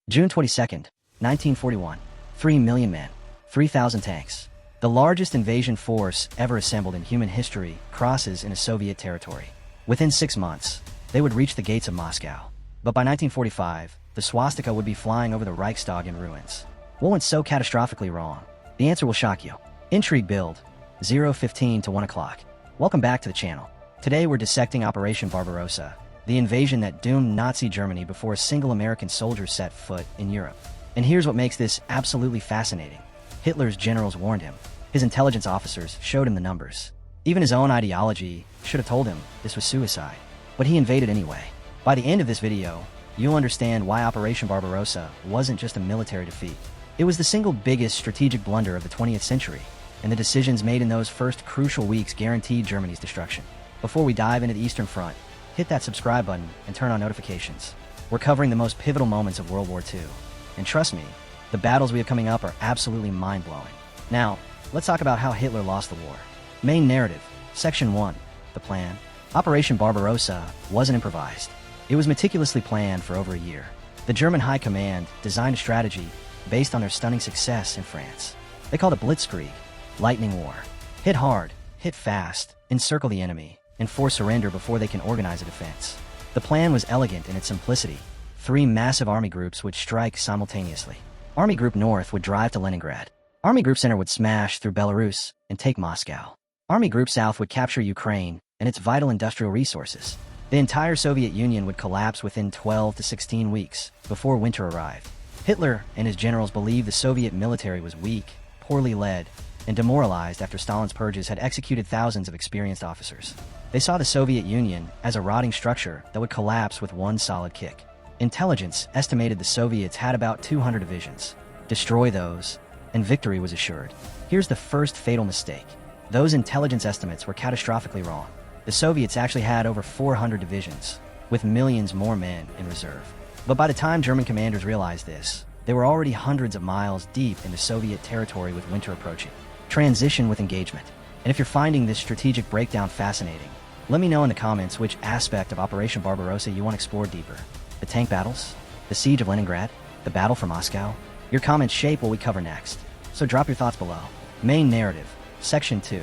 June 22nd, 1941. 3 million men, 3,000 tanks. The largest invasion force ever assembled in human history crosses into Soviet territory. Within 6 months, they would reach the gates of Moscow. But by 1945, the swastika would be flying over the Reichstag in ruins. What went so catastrophically wrong? The answer will shock you. Intrigue build. 0:15 to 1 o'clock. Welcome back to the channel. Today we're dissecting Operation Barbarossa, the invasion that doomed Nazi Germany before a single American soldier set foot in Europe. And here's what makes this absolutely fascinating. Hitler's generals warned him. His intelligence officers showed him the numbers. Even his own ideology should have told him this was suicide. But he invaded anyway. By the end of this video, you'll understand why Operation Barbarossa wasn't just a military defeat. It was the single biggest strategic blunder of the 20th century, and the decisions made in those first crucial weeks guaranteed Germany's destruction. Before we dive into the Eastern Front, hit that subscribe button and turn on notifications. We're covering the most pivotal moments of World War II. And trust me, the battles we have coming up are absolutely mind-blowing. Now, let's talk about how Hitler lost the war. Main narrative, Section 1, the plan. Operation Barbarossa wasn't improvised. It was meticulously planned for over a year. The German High Command designed a strategy based on their stunning success in France. They called it Blitzkrieg, lightning war. Hit hard, hit fast, encircle the enemy, and force surrender before they can organize a defense. The plan was elegant in its simplicity. 3 massive army groups would strike simultaneously. Army Group North would drive to Leningrad. Army Group Center would smash through Belarus and take Moscow. Army Group South would capture Ukraine and its vital industrial resources. The entire Soviet Union would collapse within 12 to 16 weeks before winter arrived. Hitler and his generals believed the Soviet military was weak, poorly led, and demoralized after Stalin's purges had executed thousands of experienced officers. They saw the Soviet Union as a rotting structure that would collapse with one solid kick. Intelligence estimated the Soviets had about 200 divisions. Destroy those, and victory was assured. Here's the first fatal mistake. Those intelligence estimates were catastrophically wrong. The Soviets actually had over 400 divisions, with millions more men in reserve. But by the time German commanders realized this, they were already hundreds of miles deep into Soviet territory with winter approaching. Transition with engagement. And if you're finding this strategic breakdown fascinating, let me know in the comments which aspect of Operation Barbarossa you want to explore deeper. The tank battles? The siege of Leningrad? The battle for Moscow? Your comments shape what we cover next, so drop your thoughts below. Main narrative, Section 2.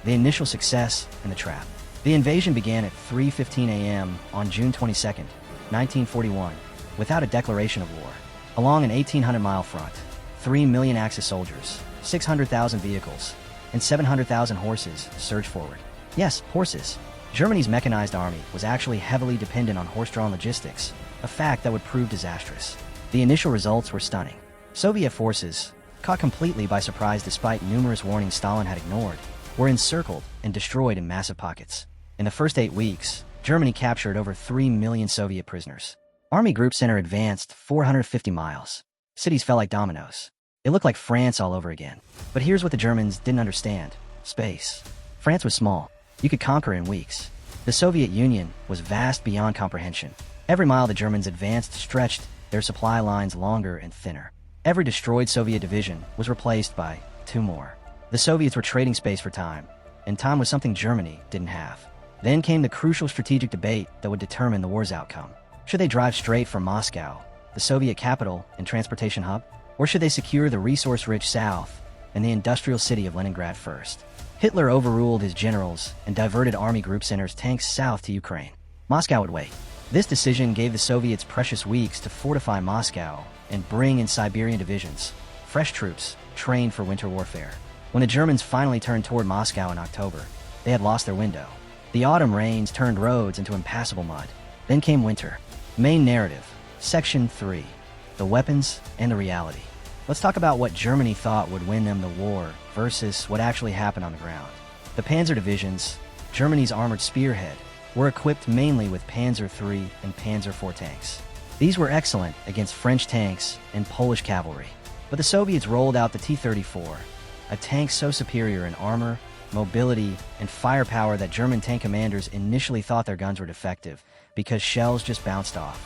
The initial success and the trap. The invasion began at 3:15 a.m. on June 22nd, 1941, without a declaration of war. Along an 1,800-mile front, 3 million Axis soldiers, 600,000 vehicles, and 700,000 horses surged forward. Yes, horses. Germany's mechanized army was actually heavily dependent on horse-drawn logistics, a fact that would prove disastrous. The initial results were stunning. Soviet forces, caught completely by surprise despite numerous warnings Stalin had ignored, were encircled and destroyed in massive pockets. In the first 8 weeks, Germany captured over 3 million Soviet prisoners. Army Group Center advanced 450 miles. Cities fell like dominoes. It looked like France all over again. But here's what the Germans didn't understand. Space. France was small. You could conquer in weeks. The Soviet Union was vast beyond comprehension. Every mile the Germans advanced stretched their supply lines longer and thinner. Every destroyed Soviet division was replaced by 2 more. The Soviets were trading space for time, and time was something Germany didn't have. Then came the crucial strategic debate that would determine the war's outcome. Should they drive straight for Moscow, the Soviet capital and transportation hub? Or should they secure the resource-rich south and the industrial city of Leningrad first? Hitler overruled his generals and diverted Army Group Center's tanks south to Ukraine. Moscow would wait. This decision gave the Soviets precious weeks to fortify Moscow and bring in Siberian divisions, fresh troops trained for winter warfare. When the Germans finally turned toward Moscow in October, they had lost their window. The autumn rains turned roads into impassable mud. Then came winter. Main narrative, Section 3. The weapons and the reality. Let's talk about what Germany thought would win them the war versus what actually happened on the ground. The Panzer divisions, Germany's armored spearhead, were equipped mainly with Panzer III and Panzer IV tanks. These were excellent against French tanks and Polish cavalry. But the Soviets rolled out the T-34, a tank so superior in armor, mobility, and firepower that German tank commanders initially thought their guns were defective because shells just bounced off.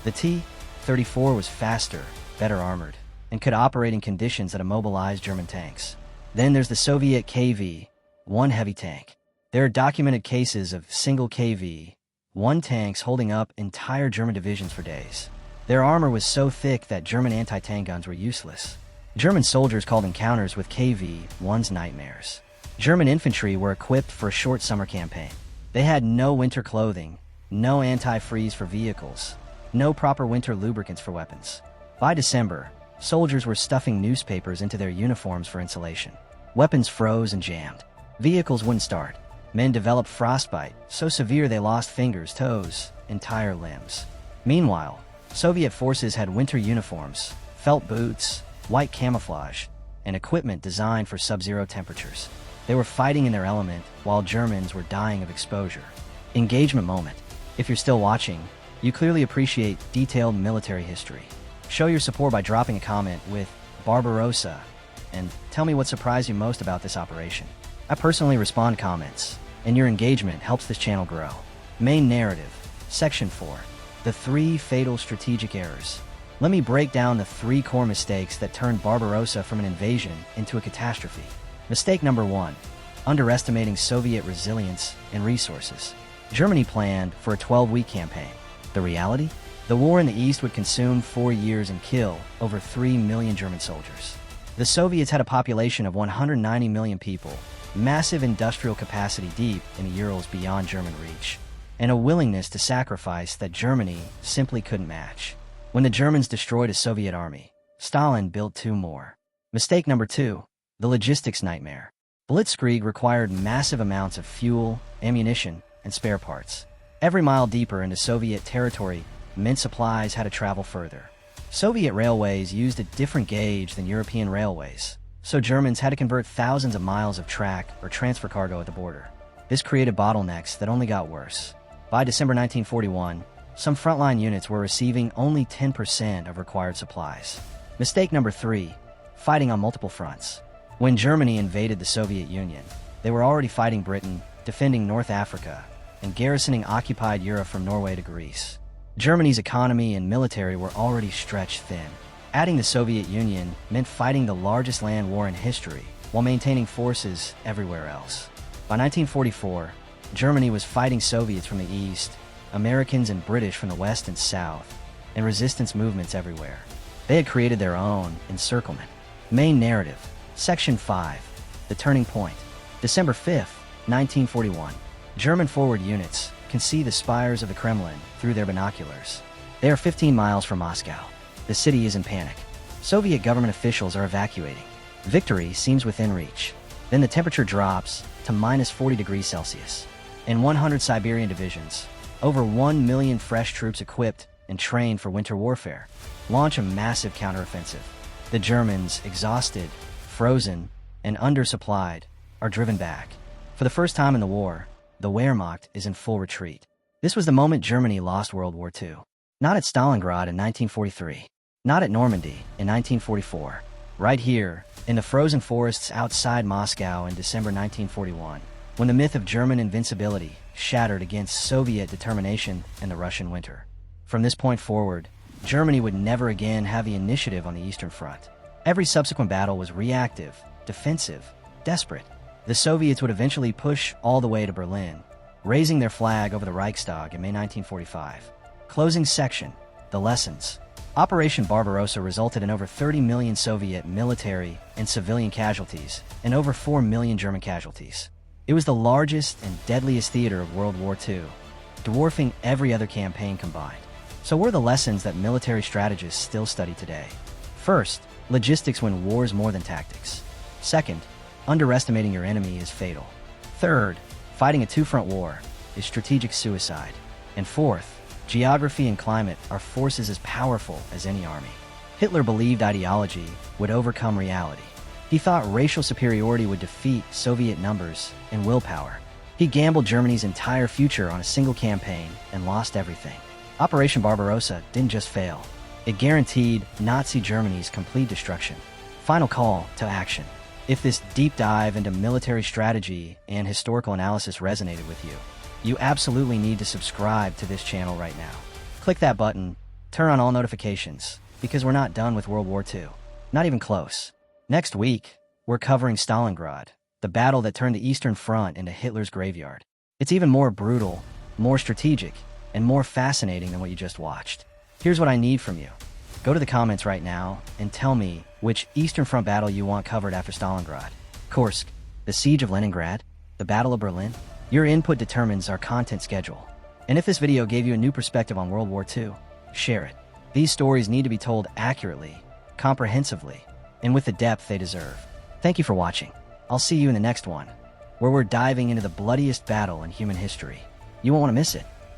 The T-34 was faster, better armored, and could operate in conditions that immobilized German tanks. Then there's the Soviet KV-1 heavy tank. There are documented cases of single KV-1 tanks holding up entire German divisions for days. Their armor was so thick that German anti-tank guns were useless. German soldiers called encounters with KV-1s nightmares. German infantry were equipped for a short summer campaign. They had no winter clothing, no anti-freeze for vehicles, no proper winter lubricants for weapons. By December, soldiers were stuffing newspapers into their uniforms for insulation. Weapons froze and jammed. Vehicles wouldn't start. Men developed frostbite, so severe they lost fingers, toes, entire limbs. Meanwhile, Soviet forces had winter uniforms, felt boots, white camouflage, and equipment designed for sub-zero temperatures. They were fighting in their element while Germans were dying of exposure. Engagement moment. If you're still watching, you clearly appreciate detailed military history. Show your support by dropping a comment with Barbarossa and tell me what surprised you most about this operation. I personally respond to comments, and your engagement helps this channel grow. Main narrative, Section 4. The 3 fatal strategic errors. Let me break down the 3 core mistakes that turned Barbarossa from an invasion into a catastrophe. Mistake number 1. Underestimating Soviet resilience and resources. Germany planned for a 12-week campaign. The reality? The war in the East would consume 4 years and kill over 3 million German soldiers. The Soviets had a population of 190 million people, massive industrial capacity deep in the Urals beyond German reach, and a willingness to sacrifice that Germany simply couldn't match. When the Germans destroyed a Soviet army, Stalin built 2 more. Mistake number 2. The logistics nightmare. Blitzkrieg required massive amounts of fuel, ammunition, and spare parts. Every mile deeper into Soviet territory meant supplies had to travel further. Soviet railways used a different gauge than European railways, so Germans had to convert thousands of miles of track or transfer cargo at the border. This created bottlenecks that only got worse. By December 1941, some frontline units were receiving only 10% of required supplies. Mistake number 3. Fighting on multiple fronts. When Germany invaded the Soviet Union, they were already fighting Britain, defending North Africa, and garrisoning occupied Europe from Norway to Greece. Germany's economy and military were already stretched thin. Adding the Soviet Union meant fighting the largest land war in history while maintaining forces everywhere else. By 1944, Germany was fighting Soviets from the east, Americans and British from the west and south, and resistance movements everywhere. They had created their own encirclement. Main narrative, Section 5. The turning point. December 5th, 1941. German forward units can see the spires of the Kremlin through their binoculars. They are 15 miles from Moscow. The city is in panic. Soviet government officials are evacuating. Victory seems within reach. Then the temperature drops to minus 40 degrees Celsius. In 100 Siberian divisions, over 1 million fresh troops equipped and trained for winter warfare, launch a massive counteroffensive. The Germans, exhausted, frozen, and undersupplied, are driven back. For the first time in the war, the Wehrmacht is in full retreat. This was the moment Germany lost World War II. Not at Stalingrad in 1943. Not at Normandy in 1944. Right here, in the frozen forests outside Moscow in December 1941, when the myth of German invincibility shattered against Soviet determination in the Russian winter. From this point forward, Germany would never again have the initiative on the Eastern Front. Every subsequent battle was reactive, defensive, desperate. The Soviets would eventually push all the way to Berlin, raising their flag over the Reichstag in May 1945. Closing section, the lessons. Operation Barbarossa resulted in over 30 million Soviet military and civilian casualties and over 4 million German casualties. It was the largest and deadliest theater of World War II, dwarfing every other campaign combined. So what are the lessons that military strategists still study today? First, logistics win wars more than tactics. Second, underestimating your enemy is fatal. Third, fighting a 2-front war is strategic suicide. And fourth, geography and climate are forces as powerful as any army. Hitler believed ideology would overcome reality. He thought racial superiority would defeat Soviet numbers and willpower. He gambled Germany's entire future on a single campaign and lost everything. Operation Barbarossa didn't just fail. It guaranteed Nazi Germany's complete destruction. Final call to action. If this deep dive into military strategy and historical analysis resonated with you, you absolutely need to subscribe to this channel right now. Click that button, turn on all notifications, because we're not done with World War II. Not even close. Next week, we're covering Stalingrad, the battle that turned the Eastern Front into Hitler's graveyard. It's even more brutal, more strategic, and more fascinating than what you just watched. Here's what I need from you. Go to the comments right now and tell me which Eastern Front battle you want covered after Stalingrad. Kursk, the Siege of Leningrad, the Battle of Berlin. Your input determines our content schedule. And if this video gave you a new perspective on World War II, share it. These stories need to be told accurately, comprehensively, and with the depth they deserve. Thank you for watching. I'll see you in the next one, where we're diving into the bloodiest battle in human history. You won't want to miss it.